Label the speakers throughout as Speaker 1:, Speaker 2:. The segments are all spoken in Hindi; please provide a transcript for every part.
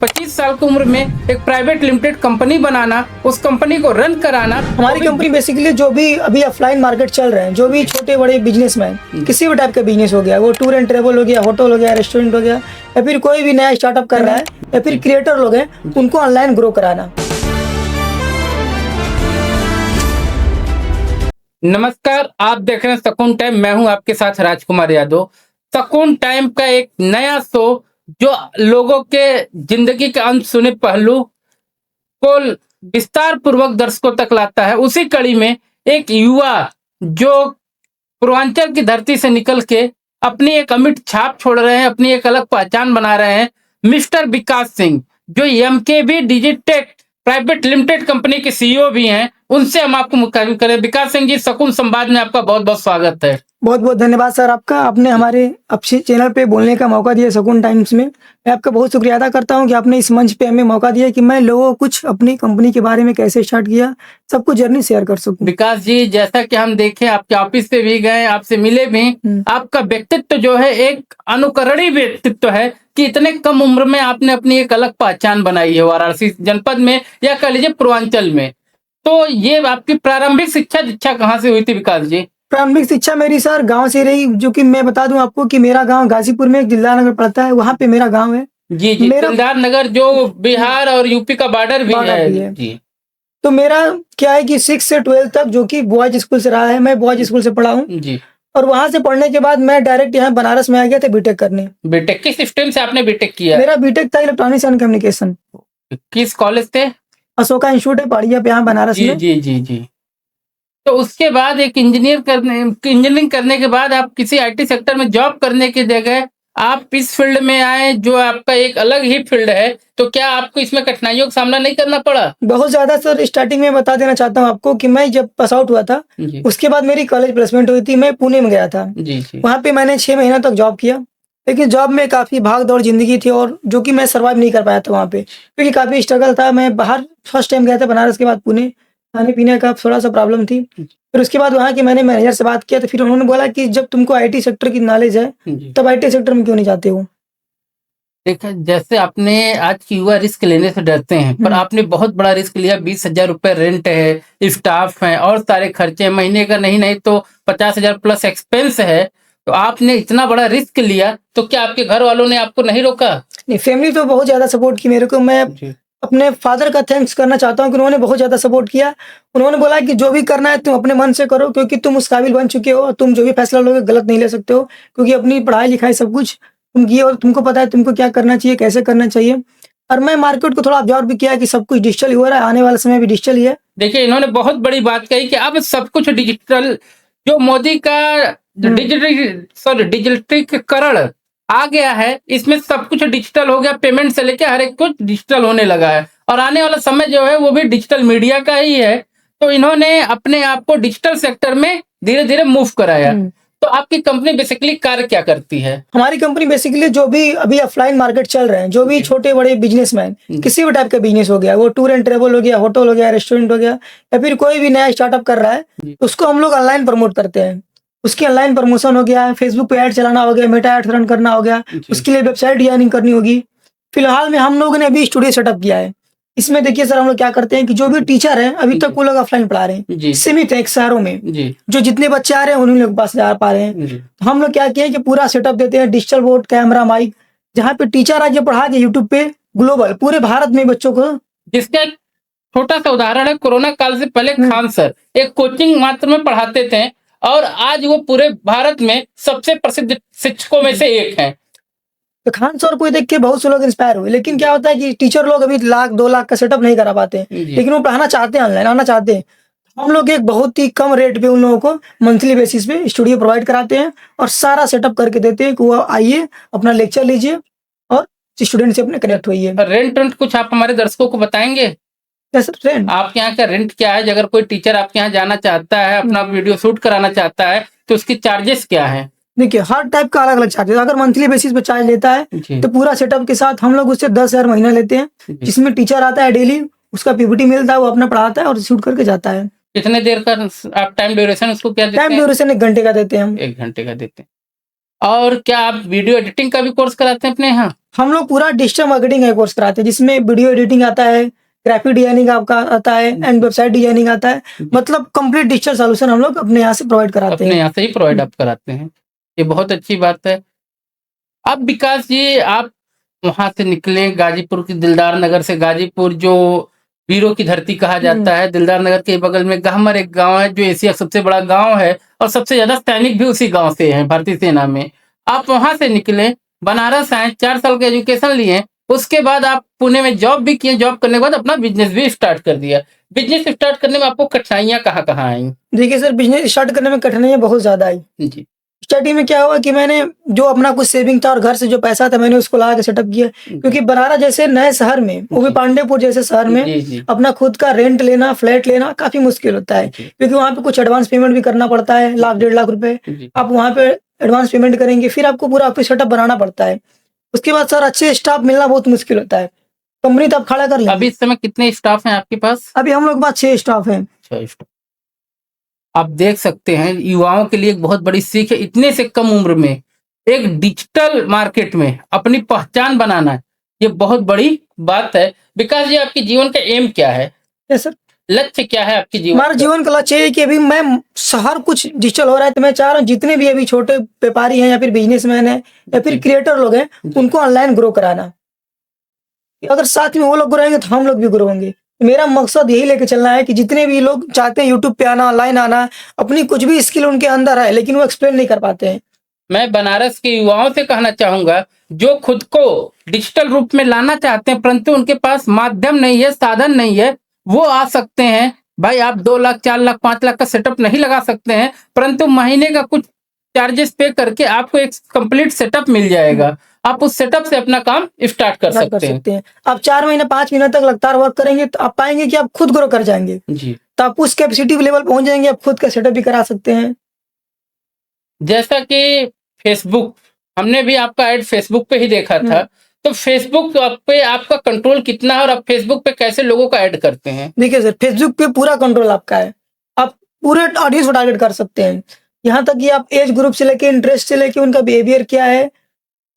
Speaker 1: 25 साल की उम्र में एक प्राइवेट लिमिटेड कंपनी बनाना, उस कंपनी को रन कराना।
Speaker 2: हमारी कंपनी बेसिकली जो भी अभी ऑफलाइन मार्केट चल रहे हैं, जो भी छोटे बड़े बिजनेसमैन किसी भी टाइप का बिजनेस हो गया, वो टूर एंड ट्रेवल हो गया, होटल हो गया, रेस्टोरेंट हो गया, या फिर कोई भी नया स्टार्टअप कर रहा है, या फिर क्रिएटर लोग हैं, उनको ऑनलाइन ग्रो कराना।
Speaker 1: नमस्कार, आप देख रहे हैं सकून टाइम। मैं हूं आपके साथ राजकुमार यादव। सकून टाइम का एक नया शो जो लोगों के जिंदगी के अनसुने पहलू को विस्तार पूर्वक दर्शकों तक लाता है। उसी कड़ी में एक युवा जो पूर्वांचल की धरती से निकल के अपनी एक अमिट छाप छोड़ रहे हैं, अपनी एक अलग पहचान बना रहे हैं, मिस्टर विकास सिंह, जो MKB Digitek private limited company के सीईओ भी हैं। उनसे हम आपको मुखातिब करें। विकास सिंह जी, सकून संवाद में आपका बहुत बहुत स्वागत है।
Speaker 2: बहुत बहुत धन्यवाद सर आपका, आपने हमारे अच्छे चैनल पे बोलने का मौका दिया सकून टाइम्स में। मैं आपका बहुत शुक्रिया अदा करता हूं कि आपने इस मंच पे हमें मौका दिया कि मैं लोगों को कुछ अपनी कंपनी के बारे में कैसे स्टार्ट किया, सब कुछ जर्नी शेयर कर सकूं।
Speaker 1: विकास जी, जैसा कि हम देखें, आपके ऑफिस पे भी गए, आपसे मिले भी, आपका व्यक्तित्व जो है एक अनुकरणीय व्यक्तित्व है कि इतने कम उम्र में आपने अपनी एक अलग पहचान बनाई है वाराणसी जनपद में, या कह लीजिए पूर्वांचल में। तो ये आपकी प्रारंभिक शिक्षा कहाँ से हुई थी विकास जी?
Speaker 2: प्रारंभिक शिक्षा मेरी सर गांव से रही, जो कि मैं बता दूं आपको कि मेरा गांव गाजीपुर में एक दिलदार नगर पड़ता है, वहां पे मेरा गांव है।
Speaker 1: जी जी, दिलदार नगर जो बिहार और यूपी का बॉर्डर भी है। जी।
Speaker 2: तो मेरा क्या है कि 6 से 12 तक जो कि बॉयज स्कूल से रहा है, मैं बॉयज स्कूल से पढ़ा हूँ
Speaker 1: जी।
Speaker 2: और वहां से पढ़ने के बाद मैं डायरेक्ट यहाँ बनारस में आ गया था बीटेक करने।
Speaker 1: बीटेक किस स्ट्रीम से आपने बीटेक किया?
Speaker 2: मेरा बीटेक था इलेक्ट्रॉनिक्स एंड कम्युनिकेशन।
Speaker 1: किस कॉलेज थे?
Speaker 2: अशोका इंस्टीट्यूट है पहाड़िया पे, यहाँ बनारस में।
Speaker 1: जी जी जी। तो उसके बाद एक इंजीनियरिंग करने के बाद आप किसी आईटी सेक्टर में जॉब करने की जगह आप इस फील्ड में आए, जो आपका एक अलग ही फील्ड है। तो क्या आपको इसमें कठिनाइयों का सामना नहीं करना पड़ा?
Speaker 2: बहुत ज्यादा सर। स्टार्टिंग में बता देना चाहता हूँ आपको कि मैं जब पास आउट हुआ था, उसके बाद मेरी कॉलेज प्लेसमेंट हुई थी, मैं पुणे में गया था। वहाँ पे मैंने 6 महीना तक जॉब किया, लेकिन जॉब में काफी भाग दौड़ जिंदगी थी और जो कि मैं सर्वाइव नहीं कर पाया था वहाँ पे, क्योंकि काफी स्ट्रगल था। मैं बाहर फर्स्ट टाइम गया था बनारस के बाद पुणे, खाने पीने का थोड़ा सा प्रॉब्लम थी। फिर उसके बाद वहाँ के मैंने मैनेजर से बात किया, तो फिर उन्होंने बोला कि जब तुमको आईटी सेक्टर की नॉलेज है, तब आईटी सेक्टर में क्यों नहीं जाते हो।
Speaker 1: देखा, जैसे आपने आज की युवा रिस्क लेने से डरते हैं, पर आपने बहुत बड़ा रिस्क लिया। 20,000 रुपए रेंट है, स्टाफ है और सारे खर्चे, महीने का नहीं तो 50,000 प्लस एक्सपेंस है। तो आपने इतना बड़ा रिस्क लिया, तो क्या आपके घर वालों ने आपको नहीं रोका?
Speaker 2: नहीं, फैमिली तो बहुत ज्यादा सपोर्ट की मेरे को। मैं अपने फादर का थैंक्स करना चाहता हूँ कि उन्होंने बहुत ज्यादा सपोर्ट किया। उन्होंने बोला कि जो भी करना है तुम अपने मन से करो, क्योंकि तुम उस काबिल बन चुके हो। तुम जो भी फैसला लोगे गलत नहीं ले सकते हो, क्योंकि अपनी पढ़ाई लिखाई सब कुछ तुम किए और तुमको पता है तुमको क्या करना चाहिए, कैसे करना चाहिए। और मैं मार्केट को थोड़ा ऑब्जर्व भी किया कि सब कुछ डिजिटल हो रहा है, आने वाला समय भी डिजिटल ही है।
Speaker 1: देखिए, इन्होंने बहुत बड़ी बात कही कि अब सब कुछ डिजिटल, जो मोदी का डिजिटलीकरण आ गया है, इसमें सब कुछ डिजिटल हो गया। पेमेंट से लेकर हर एक कुछ डिजिटल होने लगा है, और आने वाला समय जो है वो भी डिजिटल मीडिया का ही है। तो इन्होंने अपने आप को डिजिटल सेक्टर में धीरे धीरे मूव कराया। तो आपकी कंपनी बेसिकली कार्य क्या करती है?
Speaker 2: हमारी कंपनी बेसिकली जो भी अभी ऑफलाइन मार्केट चल रहे हैं, जो भी छोटे बड़े बिजनेसमैन किसी भी टाइप का बिजनेस हो गया, वो टूर एंड ट्रेवल हो गया, होटल हो गया, रेस्टोरेंट हो गया, या फिर कोई भी नया स्टार्टअप कर रहा है, उसको हम लोग ऑनलाइन प्रमोट करते हैं। उसकी ऑनलाइन प्रमोशन हो गया, फेसबुक पे ऐड चलाना हो गया, मेटा ऐड रन करना हो गया, उसके लिए वेबसाइट डिजाइनिंग करनी होगी। फिलहाल में हम लोगों ने अभी स्टूडियो सेटअप किया है। इसमें देखिए सर, हम लोग क्या करते हैं कि जो भी टीचर है अभी तक वो लोग ऑफलाइन पढ़ा रहे हैं, सीमित है एक शहरों में, जो जितने बच्चे आ रहे हैं उन्हीं लोग पास जा पा रहे हैं। तो हम लोग क्या किए कि पूरा सेटअप देते हैं, डिजिटल बोर्ड, कैमरा, माइक, जहाँ पे टीचर आके पढ़ा के यूट्यूब पे ग्लोबल पूरे भारत में बच्चों को।
Speaker 1: जिसका छोटा सा उदाहरण है, कोरोना काल से पहले खान सर एक कोचिंग मात्र में पढ़ाते थे, और आज वो पूरे भारत में सबसे प्रसिद्ध शिक्षकों में से एक हैं।
Speaker 2: तो खान सर को देख के बहुत से लोग इंस्पायर हुए, लेकिन क्या होता है कि टीचर लोग अभी 1,00,000-2,00,000 का सेटअप नहीं करा पाते, लेकिन वो पढ़ाना चाहते हैं, ऑनलाइन आना चाहते हैं। हम लोग एक बहुत ही कम रेट पे उन लोगों को मंथली बेसिस पे स्टूडियो प्रोवाइड कराते हैं और सारा सेटअप करके देते हैं कि वो आइए, अपना लेक्चर लीजिए और स्टूडेंट से अपने कनेक्ट होइए।
Speaker 1: रेंट कुछ आप हमारे दर्शकों को बताएंगे?
Speaker 2: रेंट
Speaker 1: आपके यहाँ का रेंट क्या है? अगर कोई टीचर आपके यहाँ जाना चाहता है, अपना वीडियो शूट कराना चाहता है, तो उसकी चार्जेस क्या है?
Speaker 2: देखिए, हर टाइप का अलग अलग चार्ज है। अगर मंथली बेसिस पे चार्ज लेता है तो पूरा सेटअप के साथ हम लोग उससे 10,000 महीना लेते हैं, जिसमें टीचर आता है डेली, उसका पीपीटी मिलता है, वो अपना पढ़ाता है और शूट करके जाता है।
Speaker 1: कितने देर का आप टाइम ड्यूरेशन उसको क्या देते हैं?
Speaker 2: टाइम ड्यूरेशन 1 घंटे का देते हैं हम।
Speaker 1: 1 घंटे का देते हैं। और क्या आप वीडियो एडिटिंग का भी कोर्स कराते हैं अपने यहाँ?
Speaker 2: हम लोग पूरा डिजिटल मार्केटिंग का कोर्स कराते हैं, जिसमें वीडियो एडिटिंग आता है, ग्राफिक डिजाइनिंग आपका आता है एंड वेबसाइट डिजाइनिंग आता है। मतलब कंप्लीट डिजिटल सॉल्यूशन हम लोग अपने यहाँ से प्रोवाइड कराते
Speaker 1: अपने
Speaker 2: हैं।
Speaker 1: यहाँ से ही प्रोवाइड आप कराते हैं, ये बहुत अच्छी बात है। अब विकास जी, आप वहां से निकले गाजीपुर की दिलदार नगर से। गाजीपुर जो वीरों की धरती कहा जाता है, दिलदार नगर के बगल में गहमर एक गांव है जो एशिया का सबसे बड़ा गांव है, और सबसे ज्यादा सैनिक भी उसी गांव से हैं, भारतीय सेना में। आप वहां से निकले, बनारस आए, 4 साल का एजुकेशन लिए, उसके बाद आप पुणे में जॉब भी किए, जॉब करने के बाद अपना बिजनेस भी स्टार्ट कर दिया। बिजनेस स्टार्ट करने में आपको कठिनाइयां कहाँ कहाँ आई?
Speaker 2: देखिए सर, बिजनेस स्टार्ट करने में कठिनाइयां बहुत ज्यादा आई
Speaker 1: जी
Speaker 2: स्टार्टिंग में। क्या हुआ कि मैंने जो अपना कुछ सेविंग था और घर से जो पैसा था मैंने उसको लगा के सेटअप किया, क्योंकि बनारस जैसे नए शहर में, वो भी पांडेपुर जैसे शहर में,
Speaker 1: जी
Speaker 2: अपना खुद का रेंट लेना, फ्लैट लेना काफी मुश्किल होता है, क्योंकि वहाँ पे कुछ एडवांस पेमेंट भी करना पड़ता है, 1 लाख 1.5 लाख रुपए
Speaker 1: जी
Speaker 2: आप वहाँ पे एडवांस पेमेंट करेंगे, फिर आपको पूरा ऑफिस सेटअप बनाना पड़ता है। उसके बाद सर अच्छे स्टाफ मिलना बहुत मुश्किल होता है। कंपनी तो आप खड़ा कर
Speaker 1: अभी
Speaker 2: लेंगे।
Speaker 1: इस समय कितने स्टाफ हैं आपके पास?
Speaker 2: अभी हम लोग के पास 6 स्टाफ हैं।
Speaker 1: 6 स्टाफ। आप देख सकते हैं, युवाओं के लिए एक बहुत बड़ी सीख है, इतने से कम उम्र में एक डिजिटल मार्केट में अपनी पहचान बनाना, ये बहुत बड़ी बात है। विकास जी, आपके जीवन का एम क्या है?
Speaker 2: यस सर,
Speaker 1: लक्ष्य क्या है आपके जीवन
Speaker 2: हमारा
Speaker 1: का?
Speaker 2: जीवन का लक्ष्य है कि अभी मैं हर कुछ डिजिटल हो रहा है, तो मैं चाह रहा हूँ जितने भी अभी छोटे व्यापारी हैं या फिर बिजनेसमैन हैं या फिर क्रिएटर लोग हैं, उनको ऑनलाइन ग्रो कराना। अगर साथ में वो लोग ग्रो होंगे तो हम लोग भी ग्रो होंगे। मेरा मकसद यही लेके चलना है कि जितने भी लोग चाहते हैं यूट्यूब पे आना, ऑनलाइन आना, अपनी कुछ भी स्किल उनके अंदर है लेकिन वो एक्सप्लेन नहीं कर पाते हैं।
Speaker 1: मैं बनारस के युवाओं से कहना चाहूंगा, जो खुद को डिजिटल रूप में लाना चाहते हैं परंतु उनके पास माध्यम नहीं है, साधन नहीं है, वो आ सकते हैं। भाई, आप 2 लाख 4 लाख 5 लाख का सेटअप नहीं लगा सकते हैं, परंतु महीने का कुछ चार्जेस पे करके आपको एक कंप्लीट सेटअप मिल जाएगा। आप उस सेटअप से अपना काम स्टार्ट कर सकते हैं।
Speaker 2: आप 4 महीने 5 महीने तक लगातार वर्क करेंगे तो आप पाएंगे कि आप खुद ग्रो कर जाएंगे
Speaker 1: जी।
Speaker 2: तो आप उस कैपेसिटी लेवल पहुंच जाएंगे, आप खुद का सेटअप भी करा सकते हैं।
Speaker 1: जैसा कि फेसबुक, हमने भी आपका ऐड फेसबुक पे ही देखा था, तो फेसबुक पे आपका कंट्रोल कितना है और आप फेसबुक पे कैसे लोगों का ऐड करते हैं?
Speaker 2: देखिए सर, फेसबुक पे पूरा कंट्रोल आपका है, आप पूरे ऑडियंस को टारगेट कर सकते हैं, यहाँ तक कि आप एज ग्रुप से लेके, इंटरेस्ट से लेके, उनका बिहेवियर क्या है,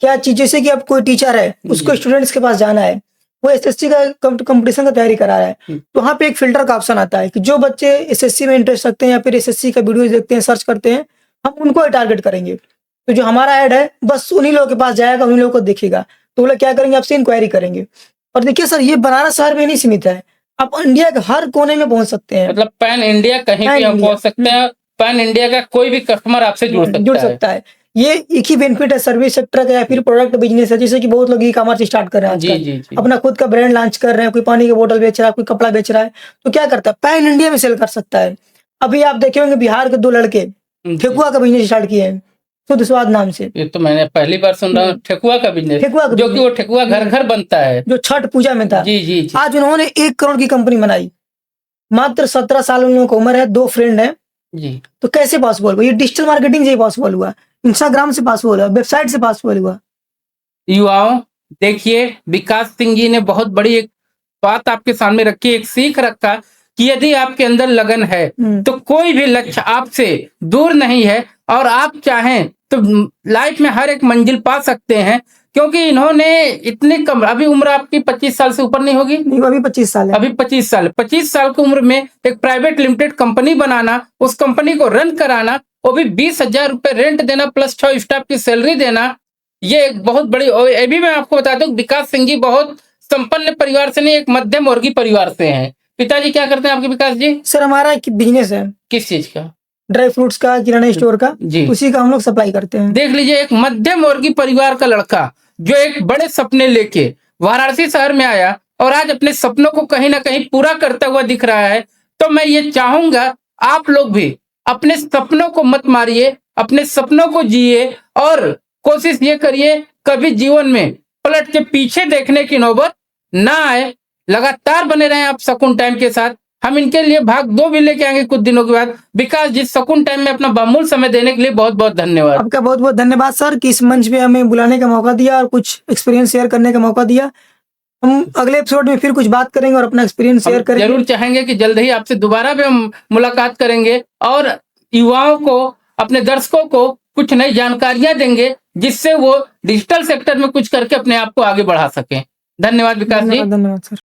Speaker 2: क्या चीज, जैसे कि आप कोई टीचर है उसको स्टूडेंट्स के पास जाना है, वो एसएससी का कंपटीशन का तैयारी करा रहा है, तो वहाँ पे एक फिल्टर का ऑप्शन आता है कि जो बच्चे एसएससी में इंटरेस्ट रखते हैं या फिर एसएससी का वीडियो देखते हैं, सर्च करते हैं, हम उनको टारगेट करेंगे। तो जो हमारा ऐड है बस उन्हीं लोगों के पास जाएगा, उन्हीं लोगों को दिखेगा, तो वो लोग क्या करेंगे, आपसे इंक्वायरी करेंगे। और देखिए सर, ये बनारस शहर में नहीं सीमित है, आप इंडिया के हर कोने में पहुंच सकते हैं।
Speaker 1: मतलब पैन इंडिया कहीं भी हम पहुंच सकते हैं, पैन इंडिया का कोई भी कस्टमर आपसे जुड़ सकता है।
Speaker 2: ये एक ही बेनिफिट है सर्विस सेक्टर का या फिर प्रोडक्ट बिजनेस है, जैसे कि बहुत लोग ई कॉमर्स स्टार्ट कर रहे हैं आजकल, अपना खुद का ब्रांड लॉन्च कर रहे हैं, कोई पानी की बोतल बेच रहा है, कोई कपड़ा बेच रहा है, तो क्या करता है, पैन इंडिया में सेल कर सकता है। अभी आप देखे होंगे बिहार के 2 लड़के ठेकुआ का बिजनेस स्टार्ट किए हैं, शुद्ध स्वाद नाम से।
Speaker 1: ये तो मैंने पहली बार सुन रहा हूँ, ठेकुआ का बिजनेस, जो कि वो ठेकुआ घर घर बनता है,
Speaker 2: जो छठ पूजा में था।
Speaker 1: जी।
Speaker 2: आज उन्होंने 1 करोड़ की कंपनी बनाई, मात्र 17 साल उन लोगों की उम्र है, 2 फ्रेंड है
Speaker 1: जी।
Speaker 2: तो कैसे पॉसिबल हुआ? ये डिजिटल मार्केटिंग से पॉसिबल हुआ, इंस्टाग्राम से पॉसिबल हुआ, वेबसाइट से पॉसिबल हुआ।
Speaker 1: युवाओं, देखिए, विकास सिंह जी ने बहुत बड़ी एक बात आपके सामने रखी, एक सीख रखा कि यदि आपके अंदर लगन है तो कोई भी लक्ष्य आपसे दूर नहीं है, और आप चाहें तो लाइफ में हर एक मंजिल पा सकते हैं, क्योंकि इन्होंने इतने कम, अभी उम्र आपकी 25 साल से ऊपर नहीं होगी?
Speaker 2: नहीं, अभी 25 साल है।
Speaker 1: अभी 25 साल की उम्र में एक प्राइवेट लिमिटेड कंपनी बनाना, उस कंपनी को रन कराना, वो भी 20,000 रुपए रेंट देना प्लस 6 स्टाफ की सैलरी देना, ये एक बहुत बड़ी। और अभी मैं आपको बता दूं, विकास सिंह जी बहुत संपन्न परिवार से नहीं, एक मध्यम वर्गीय परिवार से हैं। पिताजी क्या करते हैं आपके विकास जी?
Speaker 2: सर, हमारा एक बिजनेस है।
Speaker 1: किस चीज का?
Speaker 2: ड्राई फ्रूट्स का, किराना स्टोर का
Speaker 1: जी,
Speaker 2: उसी का हम लोग सप्लाई करते हैं।
Speaker 1: देख लीजिए, एक मध्यम वर्गीय परिवार का लड़का जो एक बड़े सपने लेके वाराणसी शहर में आया और आज अपने सपनों को कहीं ना कहीं पूरा करता हुआ दिख रहा है। तो मैं ये चाहूंगा आप लोग भी अपने सपनों को मत मारिए, अपने सपनों को जिए, और कोशिश ये करिए कभी जीवन में पलट के पीछे देखने की नौबत ना आए। लगातार बने रहें आप सकून टाइम के साथ। हम इनके लिए भाग 2 भी लेके आएंगे कुछ दिनों के बाद। विकास जी, सकून टाइम में अपना बहुमूल्य समय देने के लिए बहुत बहुत धन्यवाद।
Speaker 2: आपका बहुत बहुत धन्यवाद सर कि इस मंच में हमें बुलाने का मौका दिया और कुछ एक्सपीरियंस शेयर करने का मौका दिया। हम अगले एपिसोड में फिर कुछ बात करेंगे और अपना एक्सपीरियंस शेयर करेंगे।
Speaker 1: जरूर चाहेंगे कि जल्द ही आपसे दोबारा भी हम मुलाकात करेंगे और युवाओं को, अपने दर्शकों को कुछ नई जानकारियां देंगे जिससे वो डिजिटल सेक्टर में कुछ करके अपने आप को आगे बढ़ा सकें। धन्यवाद विकास जी।
Speaker 2: धन्यवाद सर।